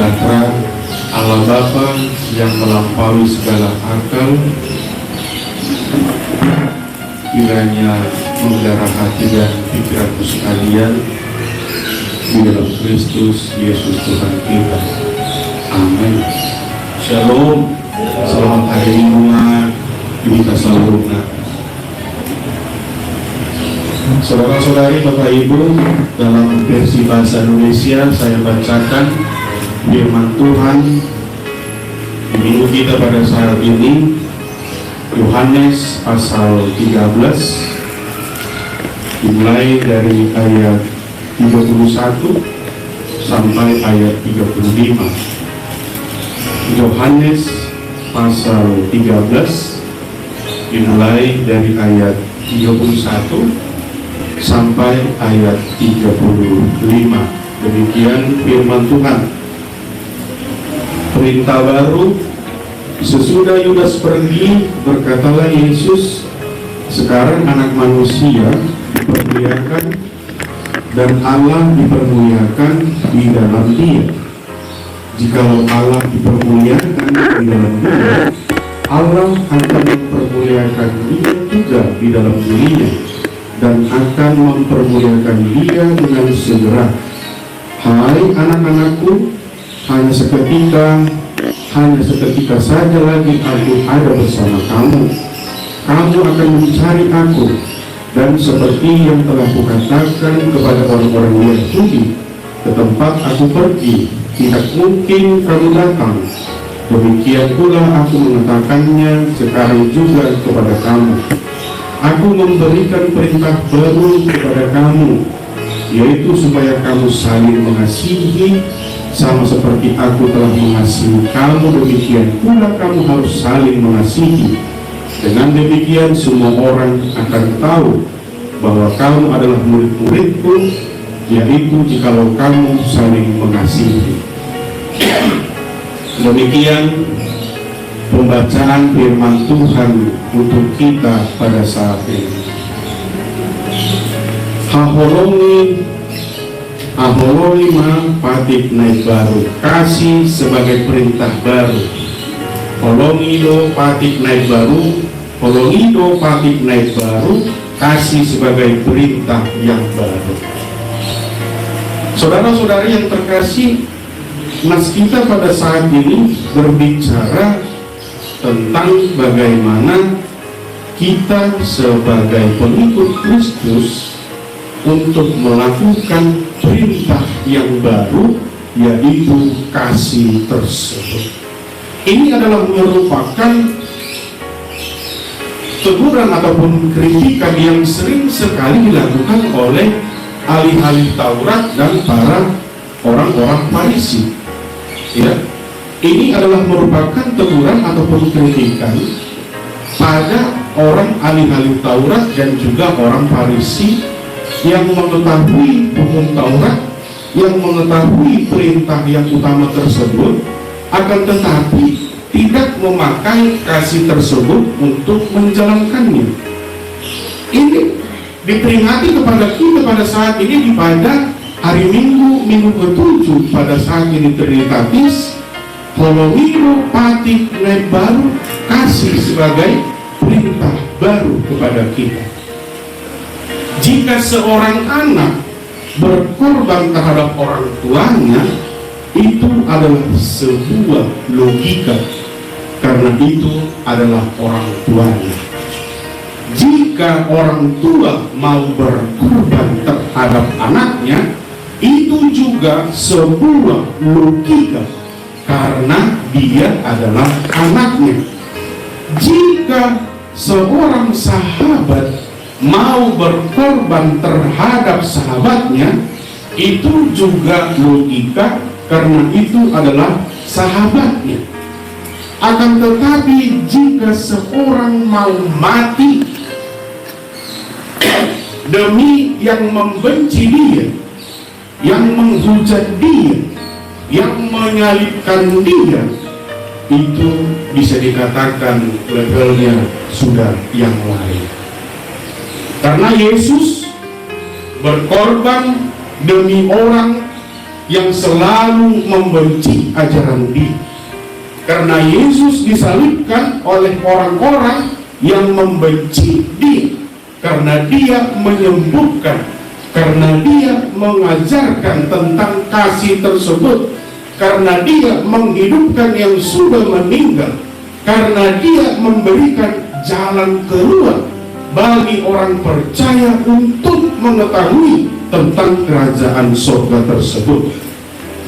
sejahtera Allah Bapa yang melampaui segala akal kiranya menggerakkan hati dan pikiranku sekalian di dalam Kristus Yesus Tuhan kita. Amin. Shalom. Selamat hari Minggu. Kita selalu benar. Saudara-saudari, Bapak Ibu, dalam versi bahasa Indonesia saya bacakan firman Tuhan di minggu kita pada saat ini, Yohanes pasal 13 dimulai dari ayat 31 sampai ayat 35. Yohanes pasal 13 dimulai dari ayat 31 sampai ayat 35. Demikian firman Tuhan. Perintah baru. Sesudah Yudas pergi, berkatalah Yesus, sekarang anak manusia dipermuliakan dan Allah dipermuliakan di dalam dia. Jikalau Allah dipermuliakan di dalam dia, Allah akan mempermuliakan dia juga di dalam dirinya dan akan mempermuliakan dia dengan segera. Hai anak-anakku, hanya seketika saja lagi aku ada bersama kamu. Kamu akan mencari aku, dan seperti yang telah kukatakan kepada orang-orang Yahudi, ke tempat aku pergi tidak mungkin kamu datang. Demikian pula aku mengatakannya sekarang juga kepada kamu. Aku memberikan perintah baru kepada kamu, yaitu supaya kamu saling mengasihi, sama seperti aku telah mengasihi kamu, demikian pula kamu harus saling mengasihi. Dengan demikian semua orang akan tahu bahwa kamu adalah murid-muridku, yaitu jikalau kamu saling mengasihi. Demikian pembacaan firman Tuhan untuk kita pada saat ini. Aholongi ma patik naik baru, kasih sebagai perintah baru. Holongido patik naik baru, holongido patik naik baru, kasih sebagai perintah yang baru. Saudara-saudari yang terkasih, nas kita pada saat ini berbicara tentang bagaimana kita sebagai pengikut Kristus untuk melakukan perintah yang baru, yaitu kasih tersebut. Ini adalah merupakan teguran ataupun kritikan yang sering sekali dilakukan oleh ahli-ahli Taurat dan para orang-orang Farisi. Ya, ini adalah merupakan teguran ataupun kritikan pada orang ahli-ahli Taurat dan juga orang Farisi yang mengetahui hukum Taurat, yang mengetahui perintah yang utama tersebut, akan tetapi tidak memakai kasih tersebut untuk menjalankannya. Ini diperingati kepada kita pada saat ini pada hari Minggu ke-7 pada saat ini Trinitatis, Holongido patik naik baru, kasih sebagai perintah baru kepada kita. Jika seorang anak berkorban terhadap orang tuanya, itu adalah sebuah logika, karena itu adalah orang tuanya. Jika orang tua mau berkorban terhadap anaknya, itu juga sebuah logika, karena dia adalah anaknya. Jika seorang sahabat mau berkorban terhadap sahabatnya, itu juga logika, karena itu adalah sahabatnya. Akan tetapi jika seorang mau mati demi yang membenci dia, yang menghujat dia, yang menyalibkan dia, itu bisa dikatakan levelnya sudah yang lain. Karena Yesus berkorban demi orang yang selalu membenci ajaran dia. Karena Yesus disalibkan oleh orang-orang yang membenci dia, karena dia menyembuhkan, karena dia mengajarkan tentang kasih tersebut, karena dia menghidupkan yang sudah meninggal, karena dia memberikan jalan keluar bagi orang percaya untuk mengetahui tentang kerajaan surga tersebut.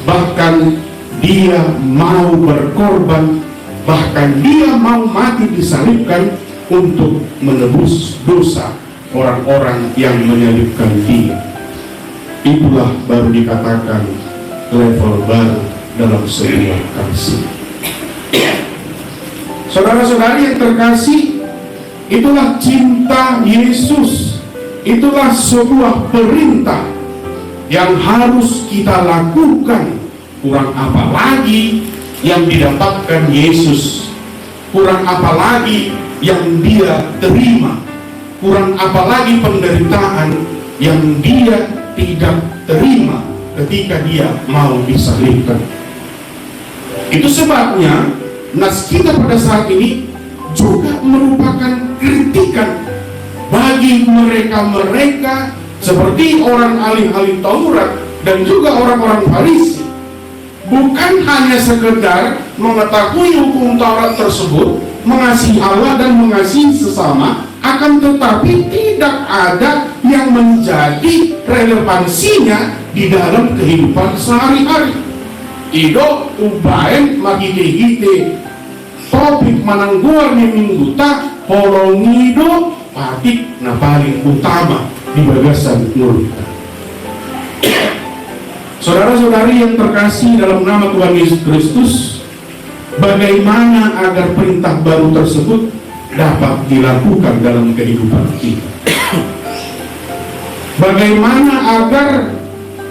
Bahkan dia mau berkorban, bahkan dia mau mati disalibkan untuk menebus dosa orang-orang yang menyalibkan dia. Itulah baru dikatakan level baru dalam sebuah kasih. Saudara-saudari yang terkasih, itulah cinta Yesus. Itulah sebuah perintah yang harus kita lakukan. Kurang apa lagi yang didapatkan Yesus? Kurang apa lagi yang dia terima? Kurang apa lagi penderitaan yang dia tidak terima ketika dia mau disalibkan? Itu sebabnya nas kita pada saat ini juga merupakan kritikan bagi mereka-mereka seperti orang ahli-ahli Taurat dan juga orang-orang Farisi. Bukan hanya sekedar mengetahui hukum Taurat tersebut, mengasihi Allah dan mengasihi sesama, akan tetapi tidak ada yang menjadi relevansinya di dalam kehidupan sehari-hari. Ido ubaen magite-hite topik manangguar ni minggu tak holongido patik na paling utama di bagasan nurita. Saudara-saudari yang terkasih dalam nama Tuhan Yesus Kristus, bagaimana agar perintah baru tersebut dapat dilakukan dalam kehidupan kita? Bagaimana agar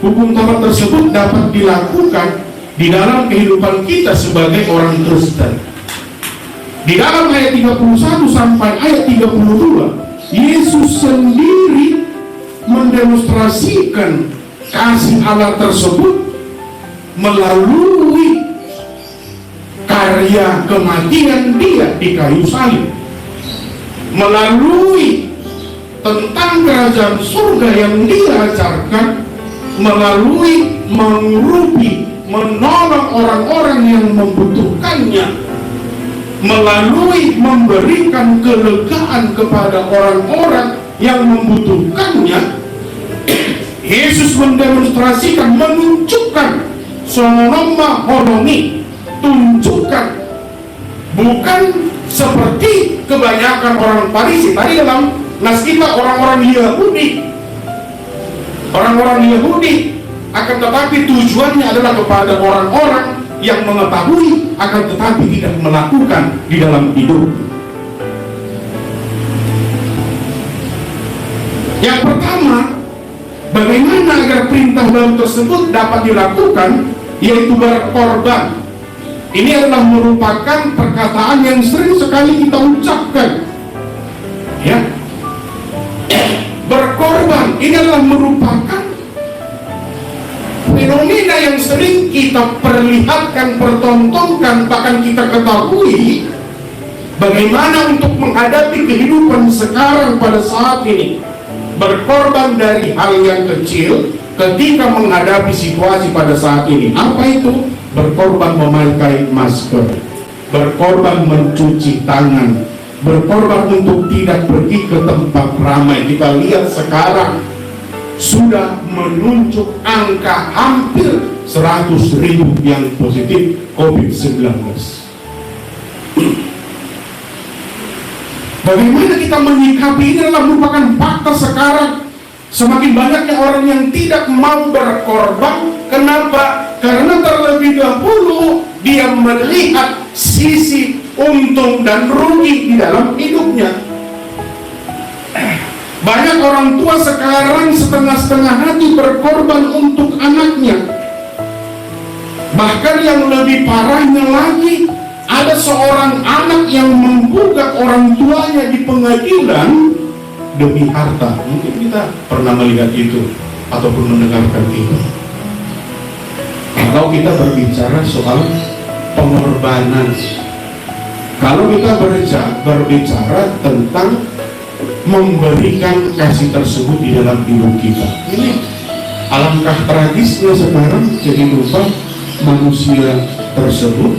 hukum Taurat tersebut dapat dilakukan di dalam kehidupan kita sebagai orang Kristen? Di dalam ayat 31 sampai ayat 32, Yesus sendiri mendemonstrasikan kasih Allah tersebut melalui karya kematian dia di kayu salib, melalui tentang kerajaan surga yang dia ajarkan, melalui mengurupi, menolong orang-orang yang membutuhkannya, melalui memberikan kelegaan kepada orang-orang yang membutuhkannya. Yesus mendemonstrasikan, menunjukkan sonomma holomi, tunjukkan, bukan seperti kebanyakan orang Farisi. Tadi dalam nas kita orang-orang Yahudi, akan tetapi tujuannya adalah kepada orang-orang yang mengetahui akan tetapi tidak melakukan di dalam hidup. Yang pertama, bagaimana agar perintah baru tersebut dapat dilakukan, yaitu berkorban. Ini adalah merupakan perkataan yang sering sekali kita ucapkan, ya. Berkorban ini adalah merupakan fenomena yang sering kita perlihatkan, pertontonkan, bahkan kita ketahui bagaimana untuk menghadapi kehidupan sekarang pada saat ini. Berkorban dari hal yang kecil ketika menghadapi situasi pada saat ini. Apa itu? Berkorban memakai masker, berkorban mencuci tangan, berkorban untuk tidak pergi ke tempat ramai. Kita lihat sekarang sudah menunjuk angka hampir 100.000 yang positif COVID-19. Bagaimana kita menyikapi ini adalah merupakan fakta sekarang. Semakin banyaknya orang yang tidak mau berkorban. Kenapa? Karena terlebih dahulu dia melihat sisi untung dan rugi di dalam hidupnya. Banyak orang tua sekarang setengah-setengah hati berkorban untuk anaknya. Bahkan yang lebih parahnya lagi, ada seorang anak yang menggugat orang tuanya di pengadilan demi harta. Mungkin kita pernah melihat itu ataupun mendengarkan itu. Kalau kita berbicara soal pengorbanan, kalau kita berbicara tentang memberikan kasih tersebut di dalam hidup kita, ini alangkah tragisnya sekarang jadi lupa manusia tersebut.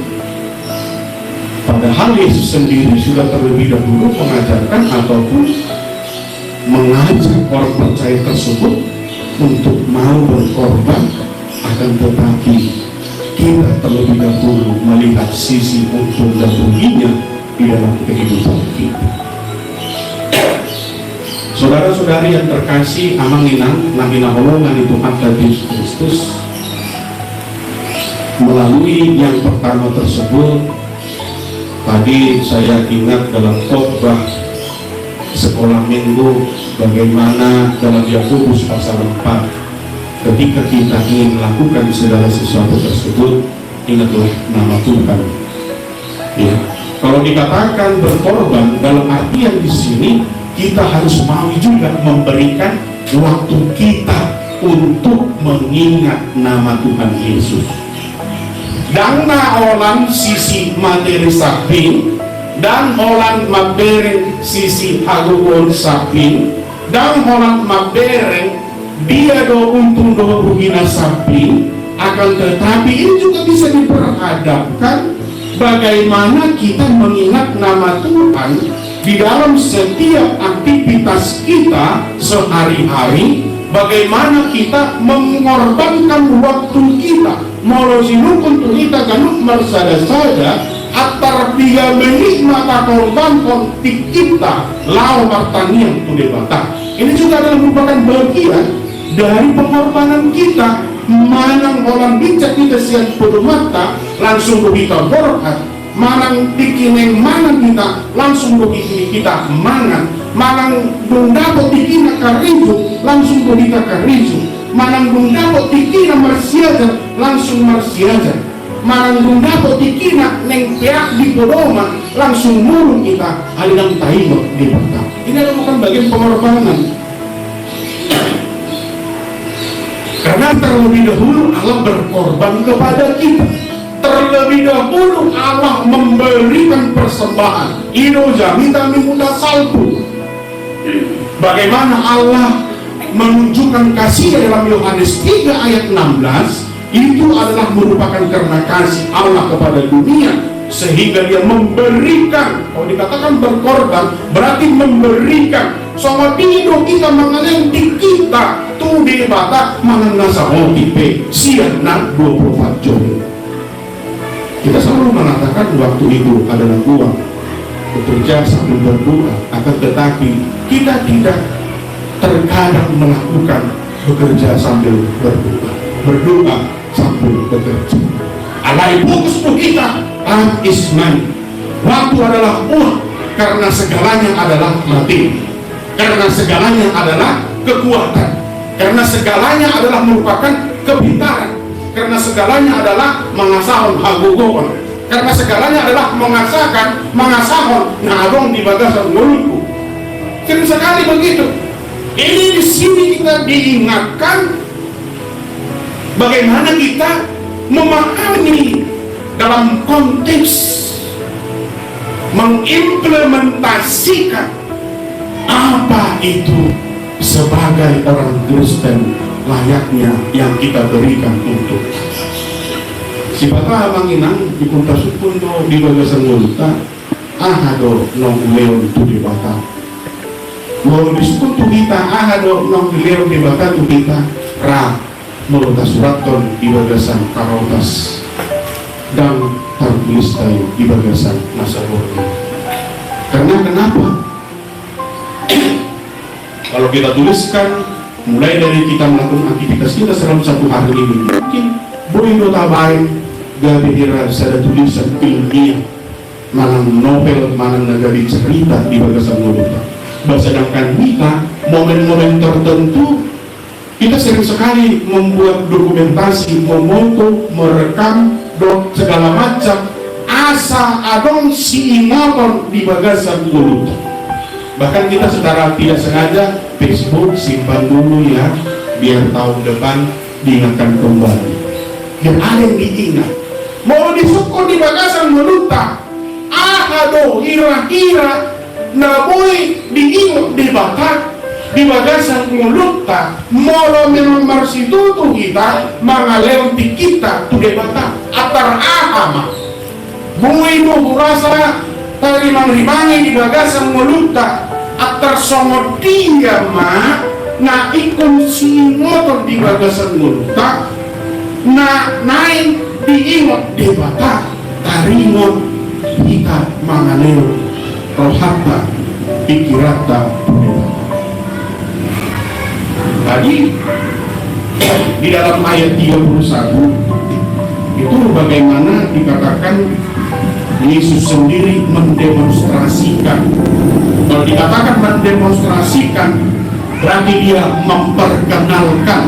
Padahal Yesus sendiri sudah terlebih dahulu mengajarkan ataupun mengajak orang percaya tersebut untuk mau berkorban, akan tetapi kita terlebih dahulu melihat sisi untung dan ruginya di dalam kehidupan kita. Saudara-saudari yang terkasih, amanginang nangina holongan itu Tuhan Yesus Kristus, melalui yang pertama tersebut, tadi saya ingat dalam khotbah sekolah minggu bagaimana dalam Yakobus pasal 4, ketika kita ingin melakukan segala sesuatu tersebut, ingatlah nama Tuhan. Ya, kalau dikatakan berkorban dalam artian di sini, kita harus mau juga memberikan waktu kita untuk mengingat nama Tuhan Yesus. Dan orang sisi materi sapin, dan orang mabereng sisi haluan sapin, dan orang mabereng dia do untung do rugina sapin. Akan tetapi ini juga bisa diperhadapkan bagaimana kita mengingat nama Tuhan di dalam setiap aktivitas kita sehari-hari, bagaimana kita mengorbankan waktu kita. Mau sinukun tu kita ganuk marsada-sada atar 3 menit mata korban kontik kita lau pertanian tu debata. Ini juga adalah merupakan bagian dari pengorbanan kita. Manang orang bijak kita siang pada mata langsung kita berkat, manang bikin manang kita langsung bikin kita mangan, manang belum dapat bikin kariju langsung kita kariju, manang belum dapat bikin marsiaja langsung marsiaja, manang belum dapat bikin neng peak di podoma langsung murung kita alinang taimo di mata. Ini adalah bukan bagian pengorbanan. Karena terlebih dahulu Allah berkorban kepada kita. Terlebih dahulu Allah memberikan persembahan. Ino jamita mimuta salbu. Bagaimana Allah menunjukkan kasih dalam Yohanes 3 ayat 16, itu adalah merupakan karena kasih Allah kepada dunia, sehingga dia memberikan. Kalau dikatakan berkorban berarti memberikan. Sama hidup kita mengenai di kita tuh di bata mengenai sahotipe siang 24 jam. Kita selalu mengatakan waktu itu adalah uang, bekerja sambil berdoa. Akan tetapi kita tidak terkadang melakukan bekerja sambil berdoa sambil bekerja. Alai fokus kita isman. Waktu adalah uang, karena segalanya adalah materi. Karena segalanya adalah kekuatan, karena segalanya adalah merupakan kepintaran, karena segalanya adalah mengasahon hagogoan, karena segalanya adalah mengasahon nagong di bagasan mulutku. Sering sekali begitu. Ini di sini kita diingatkan bagaimana kita memahami dalam konteks mengimplementasikan apa itu sebagai orang Kristen layaknya yang kita berikan untuk sipata manginang di punta supun do di bagasan multa ahado nong leon tu di bata mau disupun tu kita ahado nong leon di bata tu kita ra multa suraton di bagasan karotas dan tertulis di bagasan nasabornya. Karena kenapa? Kalau kita tuliskan mulai dari kita melakukan aktivitas kita selama 1 hari ini, mungkin boleh notabain gabi dira sada tulisan ilmiah, mana novel, mana negari cerita di bagasan mulut. Sedangkan kita momen-momen tertentu kita sering sekali membuat dokumentasi, memoto, merekam, segala macam asa adong si ingatan di bagasan mulut. Bahkan kita secara tidak sengaja Facebook simpan dulu ya, biar tahun depan diingatkan kembali. biar ada yang diingat. Mau disukur di bagasan meluta, ahado ira-ira na boy diingat di batak di bagasan meluta, molo memang marsitutu kita mangaleo di kita tu di batak atar ahama boy mo burasa tari mangribangi di bagasan meluta atar songo dia ma na ikon si motor di bagasan meluta na naik diingat di batak taringon kita mangaleo rohata pikirata tadi di dalam ayat 31 itu bagaimana dikatakan Yesus sendiri mendemonstrasikan. Kalau dikatakan mendemonstrasikan berarti dia memperkenalkan.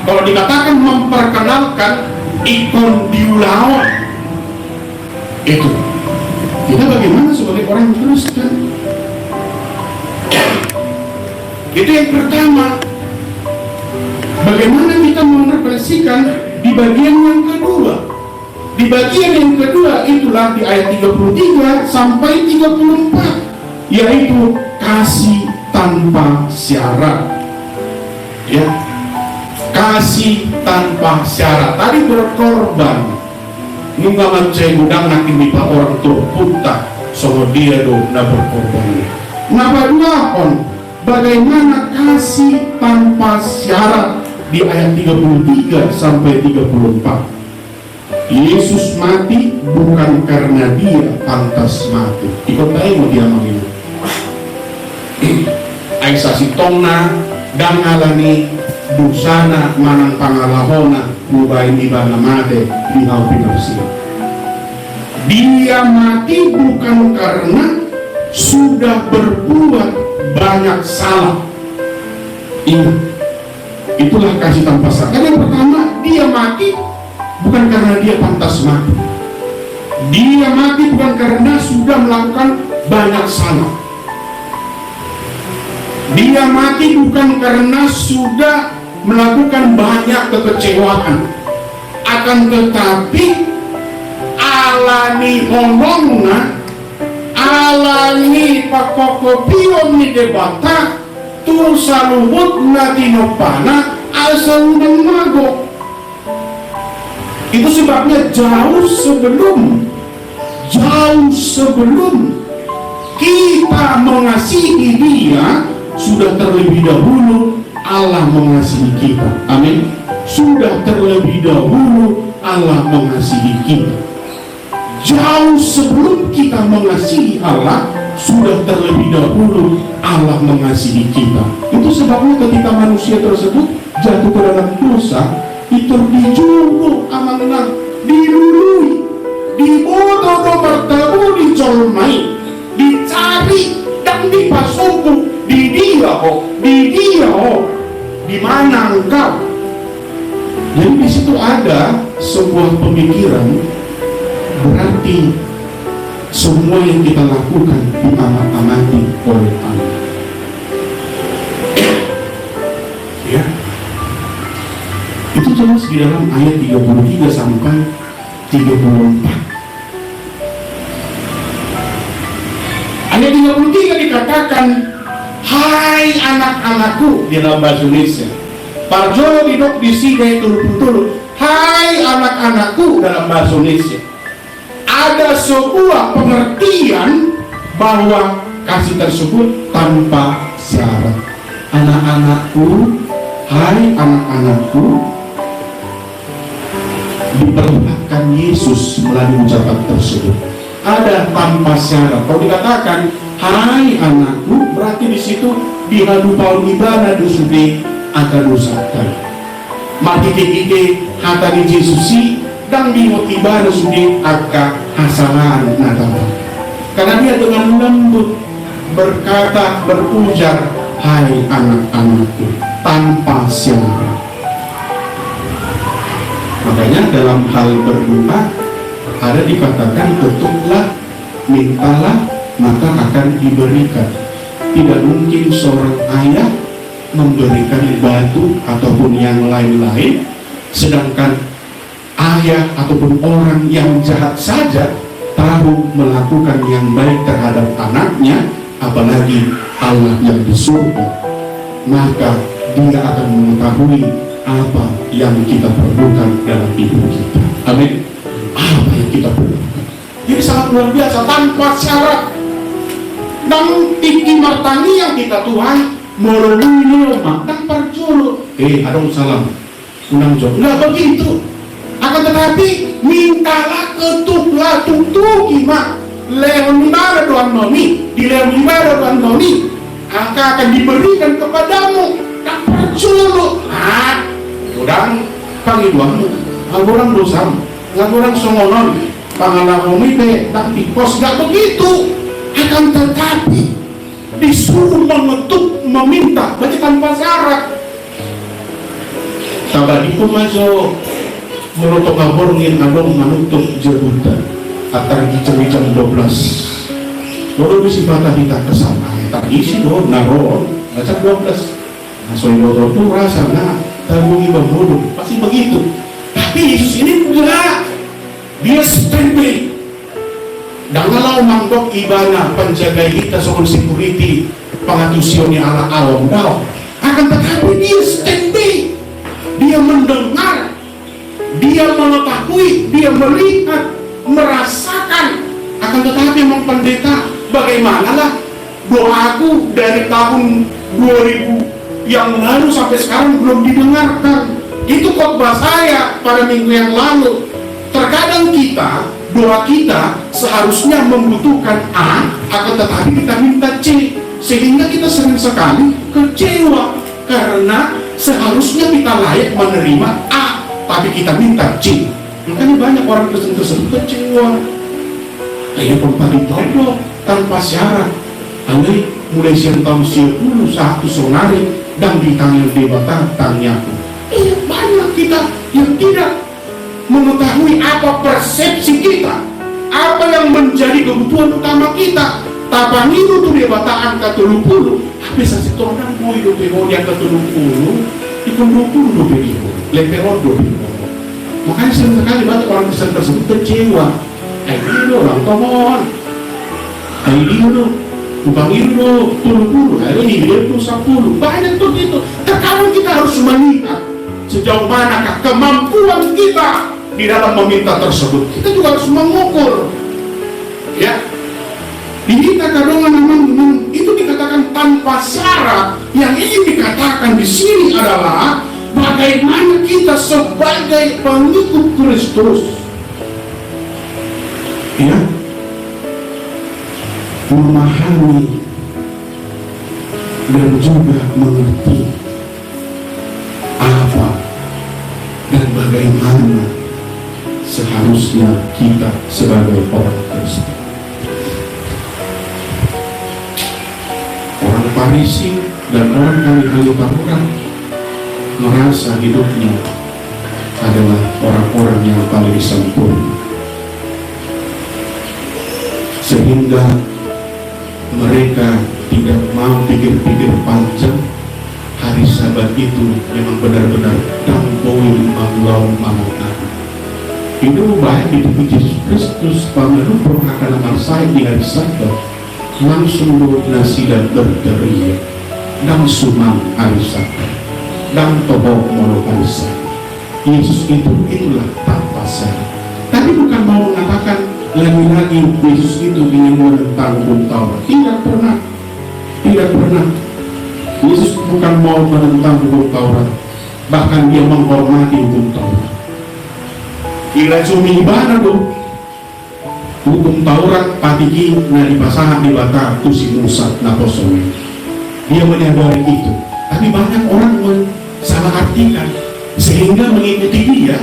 Kalau dikatakan memperkenalkan ikon diulawan itu kita bagaimana sebagai orang Kristen. Itu yang pertama. Bagaimana kita mengekspresikan di bagian yang kedua. Di bagian yang kedua itulah di ayat 33 sampai 34, yaitu kasih tanpa syarat. Ya, kasih tanpa syarat. Tadi berkorban, nunggu mancai gudang nakin mipa orang tua puta, sama dia do na berkorban. Napa duakon? Bagaimana kasih tanpa syarat di ayat 33 sampai 34. Yesus mati bukan karena dia pantas mati. Ikut tayo mo dia mangino. Ay sa sitongna dan alani busana manang pangalahona mubayin iba na mate di pinapsiya. Dia mati bukan karena sudah berbuat banyak salah. Itulah kasih tanpa syarat. Yang pertama, dia mati bukan karena dia pantas mati. Dia mati bukan karena sudah melakukan banyak salah. Dia mati bukan karena sudah melakukan banyak kekecewaan. Akan tetapi alani ngomongna, alani pakokopion ni debata tu saluhut na tinopana asal mago. Itu sebabnya jauh sebelum kita mengasihi dia, sudah terlebih dahulu Allah mengasihi kita. Amin. Sudah terlebih dahulu Allah mengasihi kita. Jauh sebelum kita mengasihi Allah, sudah terlebih dahulu Allah mengasihi kita. Itu sebabnya ketika manusia tersebut jatuh ke dalam dosa, itu dijunggu amanah, dilului, dibodoh bertemu, dicolmai, dicari dan dipasuku. Di dia di mana engkau? Jadi di situ ada sebuah pemikiran, berarti semua yang kita lakukan diamat-amati oleh Allah. Ya, itu jelas di dalam ayat 33 sampai 34. Ayat 33 dikatakan, hai anak-anakku, di dalam bahasa Indonesia. Parjo duduk di sini turut-turut. Hai anak-anakku dalam bahasa Indonesia. Ada sebuah pengertian bahwa kasih tersebut tanpa syarat. Anak-anakku, hai anak-anakku, diperlihatkan Yesus melalui ucapan tersebut. Ada tanpa syarat. Kalau dikatakan hai anakku, berarti di situ dihadu paul ibana dusude akan usahakan. Mati kikike hata di Yesusi dan dimotiba dusude akan hasangan natapa. Karena dia dengan lembut berkata, berujar, hai anak-anakku, tanpa syarat. Makanya dalam hal berdoa ada dikatakan, ketuklah, mintalah, maka akan diberikan. Tidak mungkin seorang ayah memberikan batu ataupun yang lain-lain, sedangkan ayah ataupun orang yang jahat saja tahu melakukan yang baik terhadap anaknya, apalagi Allah yang di surga, maka dia akan mengetahui apa yang kita perlukan dalam hidup kita. Amin. Apa yang kita perlukan. Jadi sangat luar biasa, tanpa syarat. Namun tinggi martani yang kita Tuhan melalui leoma tanpa jolo. Adong salam. Unang jolo. Nah begitu. Akan tetapi mintalah ketuklah tutuki mak leon lima doan noni di leon lima doan noni akan diberikan kepadamu tak perculu. Udang pangiduanmu ngagurang dosam ngagurang songonon pangalakomi tak dikos. Gak begitu. Akan tetapi disuruh mengetuk meminta berarti tanpa syarat. Tabadi pun masuk menutup ngaborngin adong menutup jebutan atar jam 12 baru bisi patah kita kesana tak isi doh naro baca 12 nasoy dodo tuh rasa tabungi berbodoh pasti begitu. Tapi Yesus ini enggak, dia standby dan kalau mangkok ibana penjaga kita soal security pengatusioni ala awam dao akan tetapi dia standby, dia mendengar, dia mengetahui, dia melihat, merasakan. Akan tetapi memang pendeta, bagaimanalah doaku dari tahun 2000 yang lalu sampai sekarang belum didengarkan. Itu khotbah saya pada minggu yang lalu. Terkadang kita, doa kita seharusnya membutuhkan A, akan tetapi kita minta C, sehingga kita sering sekali kecewa karena seharusnya kita layak menerima A, tapi kita minta C. Makanya banyak orang Kristen tersebut kecewa. Ayo pempari todo tanpa syarat. Aneh mulai tahun 10 satu sonari dan ditangil debata tanyaku. Banyak kita yang tidak mengetahui apa persepsi kita, apa yang menjadi kebutuhan utama kita. Tapang itu tuh debata angka 30. Tapi saya orang mau hidup di angka 30, ikut 20 leperon 20. Makanya sering sekali banyak orang Kristen tersebut kecewa. Ini orang tomon, ini dulu, tukang itu 20, ini dia itu 10. Banyak tuh gitu. Terkadang kita harus melihat sejauh manakah kemampuan kita di dalam meminta tersebut. Kita juga harus mengukur, ya. Diminta kadongan memang itu dikatakan tanpa syarat. Yang ingin dikatakan di sini adalah bagaimana kita sebagai pengikut Kristus, ya, memahami dan juga mengerti apa dan bagaimana seharusnya kita sebagai orang Kristen. Orang Farisi dan orang kali-kali orang merasa hidupnya adalah orang-orang yang paling sempurna, sehingga mereka tidak mau pikir-pikir panjang. Hari Sabat itu memang benar-benar dampoi manglau mangunan. Itu baik di tubuh Yesus Kristus pameru perkataan saya di hari Sabat langsung nasi dan berteriak dan sumang hari Sabat dan tobok molo hari Sabat. Yesus itulah tanpa syarat. Tapi bukan mau mengatakan lagi-lagi Yesus itu ingin menentang hukum Taurat. Tidak pernah. Yesus bukan mau menentang hukum Taurat, bahkan dia menghormati hukum Taurat. Ila cumi ibadah tuh hukum Taurat patiki na dipasangan di bata tu si Musa na kosong. Dia menyadari itu, tapi banyak orang salah artikan sehingga mengikuti dia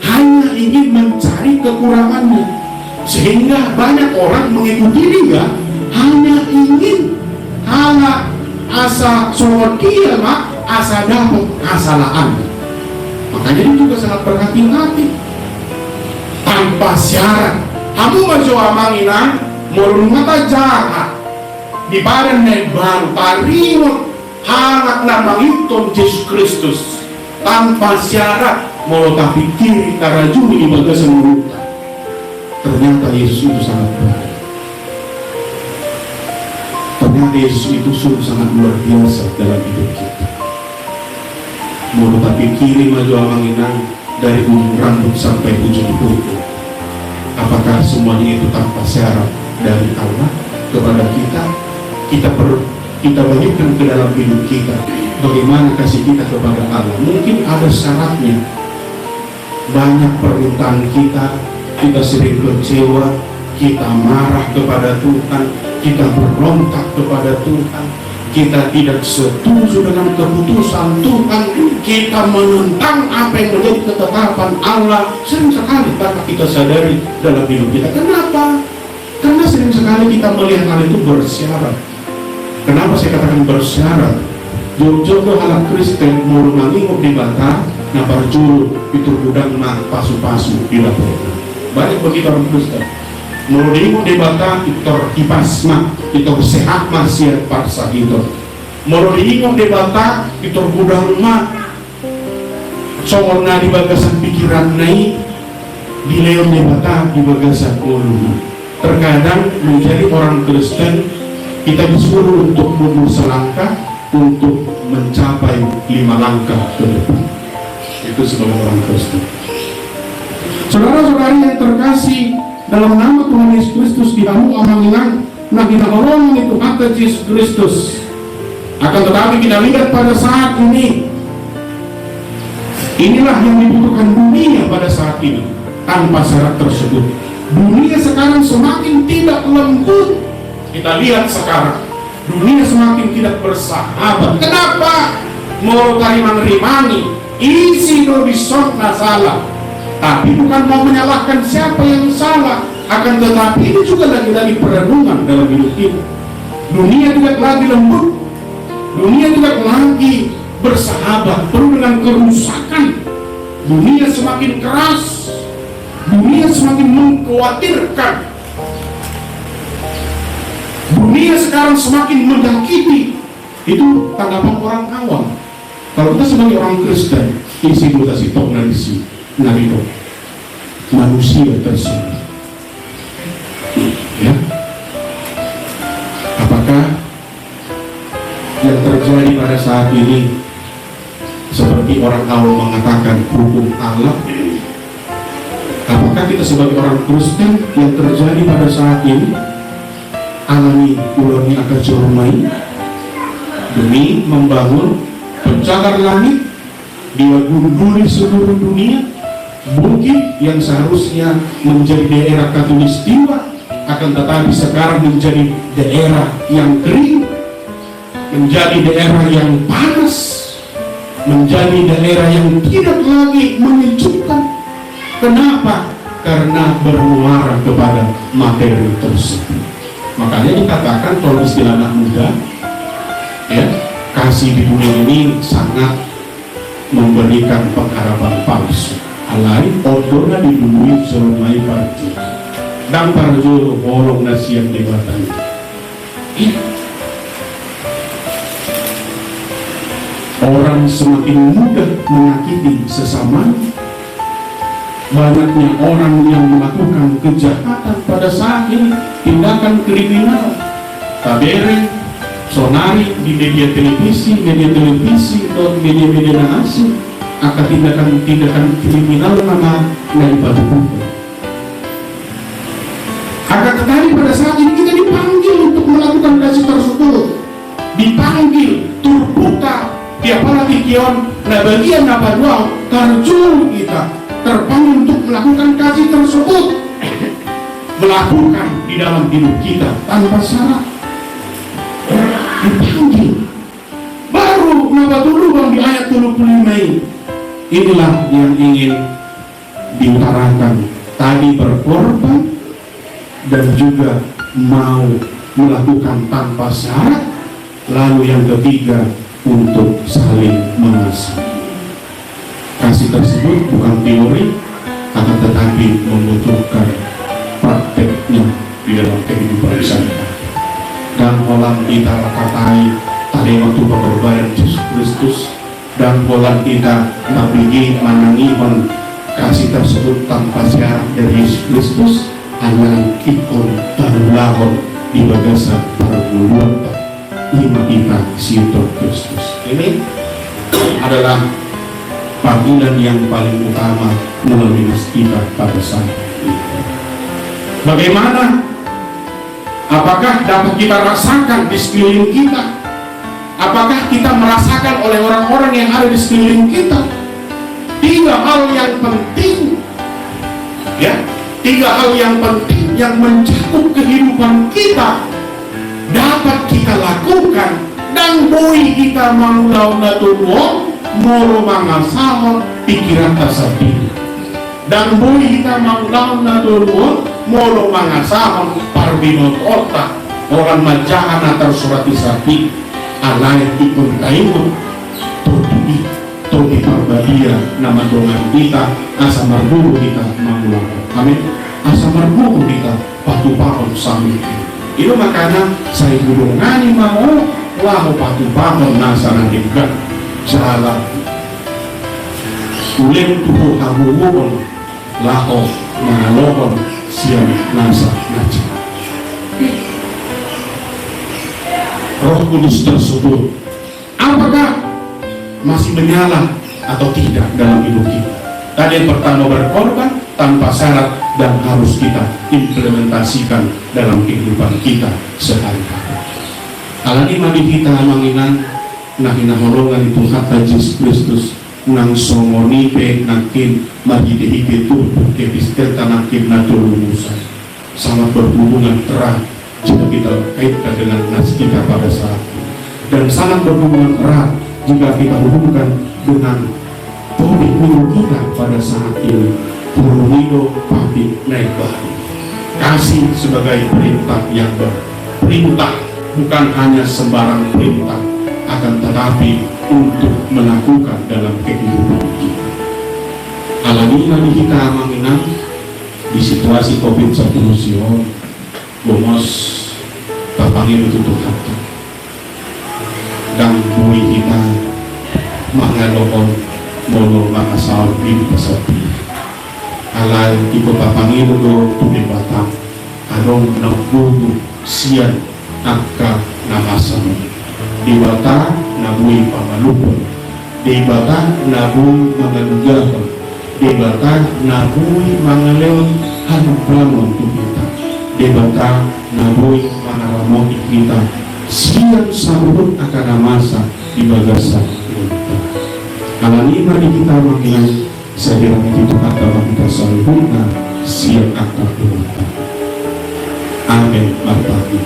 hanya ingin mencari kekurangannya. Sehingga banyak orang mengikuti dia hanya ingin asa sorot dia asa dapat kesalahan. Makanya dia juga sangat berhati-hati tanpa syarat. Kamu mencoba manginang mulung mata jahat di badan yang baru parimut hangat na mangiton Yesus Kristus tanpa syarat. mau tapi kiri tarajumi di bagasan mulut. Ternyata Yesus itu sangat baik. Ternyata Yesus itu sungguh sangat luar biasa dalam hidup kita. Mau tapi kiri maju amanginang dari ujung rambut sampai ujung kuku. Apakah semuanya itu tanpa syarat dari Allah kepada kita? Kita bagikan ke dalam hidup kita. Bagaimana kasih kita kepada Allah? Mungkin ada syaratnya. Banyak permintaan kita sering kecewa, kita marah kepada Tuhan, kita berontak kepada Tuhan, kita tidak setuju dengan keputusan Tuhan, kita menentang apa yang menjadi ketetapan Allah. Sering sekali tanpa kita sadari dalam hidup kita. Kenapa? Karena sering sekali kita melihat hal itu bersyarat. Kenapa saya katakan bersyarat? Jogo anak Kristen mau mangingok di bata, nah parjuru itu gudang mah pasu-pasu di dapur. Banyak begitu orang Kristen. Mau mangingok di bata itu kipas mah, itu sehat masih paksa itu. Mau mangingok di bata itu gudang mah, songorna di bagasan pikiran naik, di leon di bata di bagasan ulu. Terkadang menjadi orang Kristen kita disuruh untuk mundur selangkah untuk mencapai 5 langkah ke depan. Itu sebagai orang Kristen. Saudara-saudari yang terkasih, dalam nama Tuhan Yesus Kristus dihamu amanginan, nah kita orang itu atas Yesus Kristus. Akan tetapi kita lihat pada saat ini, inilah yang dibutuhkan dunia pada saat ini. Tanpa syarat tersebut, dunia sekarang semakin tidak lembut. Kita lihat sekarang dunia semakin tidak bersahabat. Kenapa? Mau tarimang-rimani isi nobisot salah, tapi bukan mau menyalahkan siapa yang salah, akan tetapi ini juga lagi-lagi perenungan dalam hidup kita. Dunia tidak lagi lembut, dunia tidak lagi bersahabat, penuh dengan kerusakan. Dunia semakin keras, dunia semakin mengkhawatirkan. Dunia sekarang semakin menyakiti. Itu tanggapan orang awam. Kalau kita sebagai orang Kristen, isi kita sitok narisi narito manusia tersebut. Ya, apakah yang terjadi pada saat ini seperti orang awam mengatakan hukum Allah? Apakah kita sebagai orang Kristen yang terjadi pada saat ini alami ulangi akan curumai demi membangun pencakar langit, dia gunduli seluruh dunia, bukit yang seharusnya menjadi daerah katulistiwa akan tetapi sekarang menjadi daerah yang kering, menjadi daerah yang panas, menjadi daerah yang tidak lagi menyejukkan. Kenapa? Karena bermuara kepada materi tersebut. Makanya dikatakan kalau istilah anak muda, ya, kasih di dunia ini sangat memberikan pengharapan palsu. Alai odona didului serumai parti dan parjuru bolong nasihat debatan. Orang semakin mudah menyakiti sesama. Banyaknya orang yang melakukan kejahatan pada saat ini, tindakan kriminal, tabere, sonari di media televisi atau media-media asing, akan tindakan kriminal nama dari batu. Akan tetapi pada saat ini kita dipanggil untuk melakukan kasih tersebut, dipanggil terbuka tiap hari kion, nah bagian apa doang terjun kita terpanggil untuk melakukan kasih tersebut, melakukan di dalam hidup kita tanpa syarat, dipanggil. Baru nama dulu bang di ayat 25 ini, inilah yang ingin diutarakan tadi, berkorban dan juga mau melakukan tanpa syarat, lalu yang ketiga untuk saling mengasihi. Kasih tersebut bukan teori, akan tetapi membutuhkan prakteknya di dalam kehidupan sehari-hari. Dan orang kita katai tadi waktu pengorbanan Yesus Kristus dan pola kita mabigi manangihon kasih tersebut tanpa syarat dari Yesus Kristus adalah ikon tanulahon di bagasa para guluan lima kita siutur Kristus. Ini adalah panggilan yang paling utama melalui kita pada saat ini. Bagaimana? Apakah dapat kita rasakan di sekeliling kita? Apakah kita merasakan oleh orang-orang yang ada di sekeliling kita? Tiga hal yang penting, ya, tiga hal yang penting yang mencakup kehidupan kita dapat kita lakukan dan bui kita maulau natuwong moro mangasahon pikiran tasabih dan bui kita maulau natuwong moro mangasahon parbinot otak orang majahan atau surat isapi alay ikon tayo totui topi parbadia nama dongan kita asa marbuhu kita maulau amin asa marbuhu kita patupakon sami itu makanya saya gulungani mau lahu patupakon nasa nandigan salah uling tubuh habuhubon laho mangalohon siang nasa naci Roh Kudus tersebut apakah masih menyala atau tidak dalam hidup kita? Tadi yang pertama berkorban tanpa syarat dan harus kita implementasikan dalam kehidupan kita sehari-hari. Alani madi kita manginan nakina holongan itu kata Yesus Kristus nang somonipe nakin majide itu kepistel tanakin natulumusan sangat berhubungan erat jika kita kaitkan dengan nas kita pada saat ini, dan sangat berhubungan erat jika kita hubungkan dengan topik minggu kita pada saat ini, Purumido Papi Naik Bahu. Kasih sebagai perintah yang berperintah, bukan hanya sembarang perintah, akan tetapi untuk melakukan dalam kehidupan kita. Alami kita mengingat di situasi COVID-19 bomos papangin tutup hati dan bui kita mangalokon molo makasal di pasapi alay ipo papangin do tubi batang anong nagbugo siyan akka namasam di bata nabui pamalupon di bata nabui mangalugahon di bata nabui mangaleon hanuplamon tubita di bata nabui mangaramon kita siang sabut akan masa di bagasa kita. Alani mari kita mengingat sehingga itu kata kita sempurna siang akan kita. Amin. Bertanya.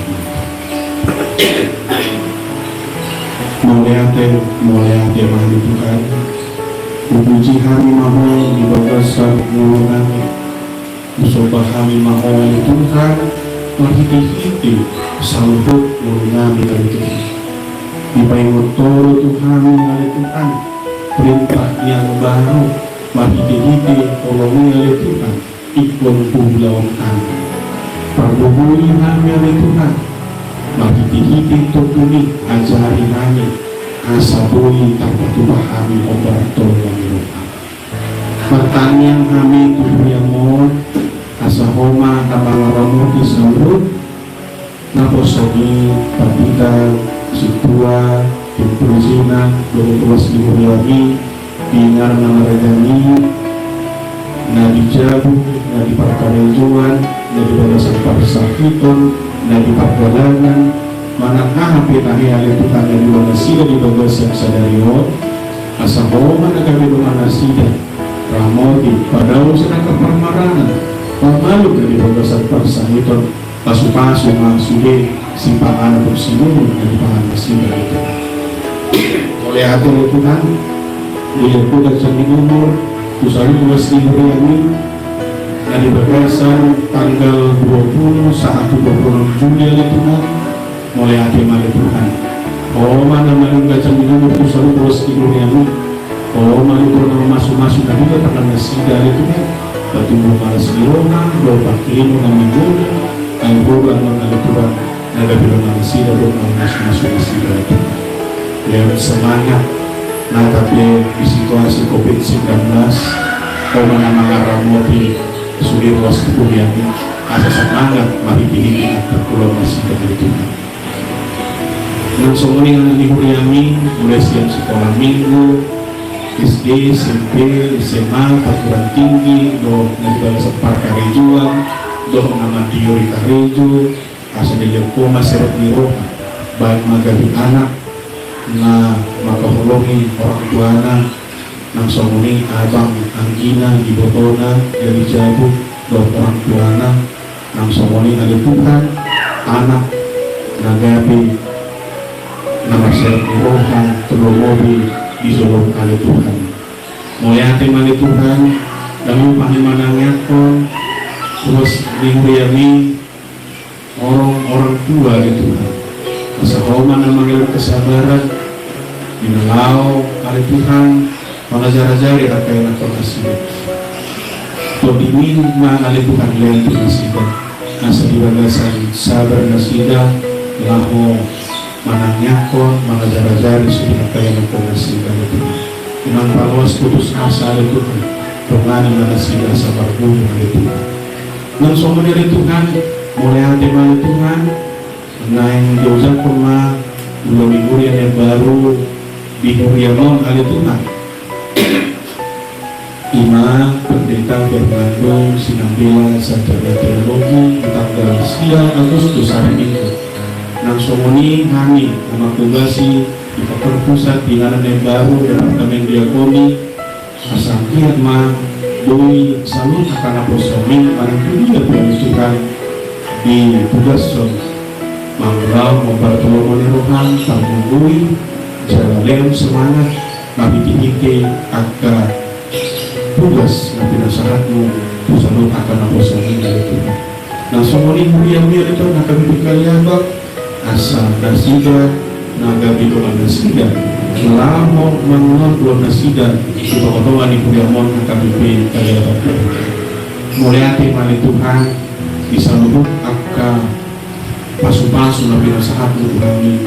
Muliate mahal Tuhan. Puji kami mahal di bagasa mulungan. Usoba kami mahal Tuhan. Mahiti-hiti sambut mulungan dari Tuhan. Dipaingotoro Tuhan mengalih Tuhan. Perintah yang baru mahiti-hiti olongnya oleh Tuhan. Ikon pulau kami. Perbuhuli kami oleh Tuhan. Mahiti-hiti topuni ajari kami. Asabui tanpa Tuhan kami obat tolong Tuhan. Pertanyaan kami Tuhan yang mohon asahoma kabangaramu disambut naposogi papita situa impulsina 12.000 lagi bingar namaragani nadi jabu nadi parkarejuan nadi balasan parsakiton nadi pargalangan manang pitahi ali Tuhan dari balasida di bagas yang sadario asahoma nagami dumanasida ramoti padahal sedang kepermarangan pamalu dari bagasan parsakiton pasu-pasu masude simpangan atau sinun dari pangan mesin itu oleh hati oleh Tuhan dia pun dan umur usai 2.000 ini dan di bagasan tanggal 20 saat 26 Juli oleh Tuhan mulai hati oleh Tuhan mana malu gajah umur usai 2.000 ini malu pernah masuk-masuk dan juga pernah mesin dari Tuhan bertumbuh malas birona, berpakaian mengambil air bulan mengalir Tuhan, naga bilang masih dan masuk-masuk masih dari Tuhan. Yang semangat Nah, tapi di situasi COVID-19 kau mengamankan mobil sudah ruas kemudian asa semangat mari ini akan keluar masih dari Tuhan. Dan semua dengan dihuriami mulai siap sekolah minggu, SD, SMP, SMA, perguruan tinggi, do negara separka rejuan, do mengamati yuri kareju, asa dia koma seret niroha, baik magabi anak, na maka hulungi orang tuana, nang somuni abang anggina di botona dari jabu, do orang tuana, nang somuni ada Tuhan, anak, nagabi, nama seret niroha, terlomobi, disolong oleh Tuhan. Muliatin oleh Tuhan, dan pahimanangnya kon, terus dihuyami orang tua oleh Tuhan. Masa hormat dan manggil kesabaran, dinalau oleh Tuhan, mengajar-ajari rakyat atau kasih. Todimin oleh Tuhan lain Tuhan asa dibagasan sabar nasida, lahu mananyakon, mengajar-ajari sudah kaya mengkonasi dari Tuhan. Iman paluas putus asa dari Tuhan, pengani manasida sabar bumi dari Tuhan. Nang semua dari Tuhan, mulai hati dari Tuhan, naing jauh koma, belum minggu yang baru di Huriamon dari Tuhan. Ima Pendeta Fernando Sinambela Sarjana Teologi tanggal 9 Agustus hari Minggu. Nang somoni kami mengatugasi di kantor pusat di Ngaran yang baru Departemen Diakoni asangkiat ma doi salut akan apostomi barang dunia penunjukan di tugas son manglau mempertolongan rohan tanggungui jalan semangat bagi dihike agak tugas nabi nasahatmu salut akan apostomi dari Tuhan. Nah somoni yang dia itu akan dikaliabak asa nasida naga bidolan nasida lamo mengulang dua nasida itu otoman di Kuriamon akan dipilih kaya muliati mali Tuhan bisa lubuk akka pasu-pasu nabi nasahatmu kami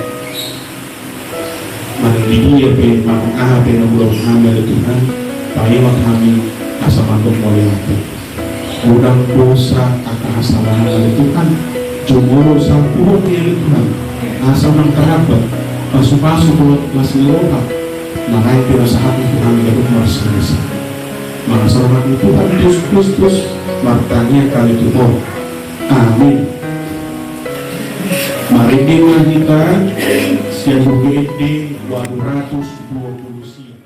mandiri ya pe mangah pe nabulong kami dari Tuhan pahiwat kami asa mantuk muliati udang dosa akka asalahan dari Tuhan jumuro sampurut dari Tuhan asal mengkarabat pasu-pasu buat masih loha makanya pirasahat Tuhan itu merasa maka selamat Tuhan Yesus Kristus martanya kali Tuhan amin. Mari kita siang BGD 220 siang.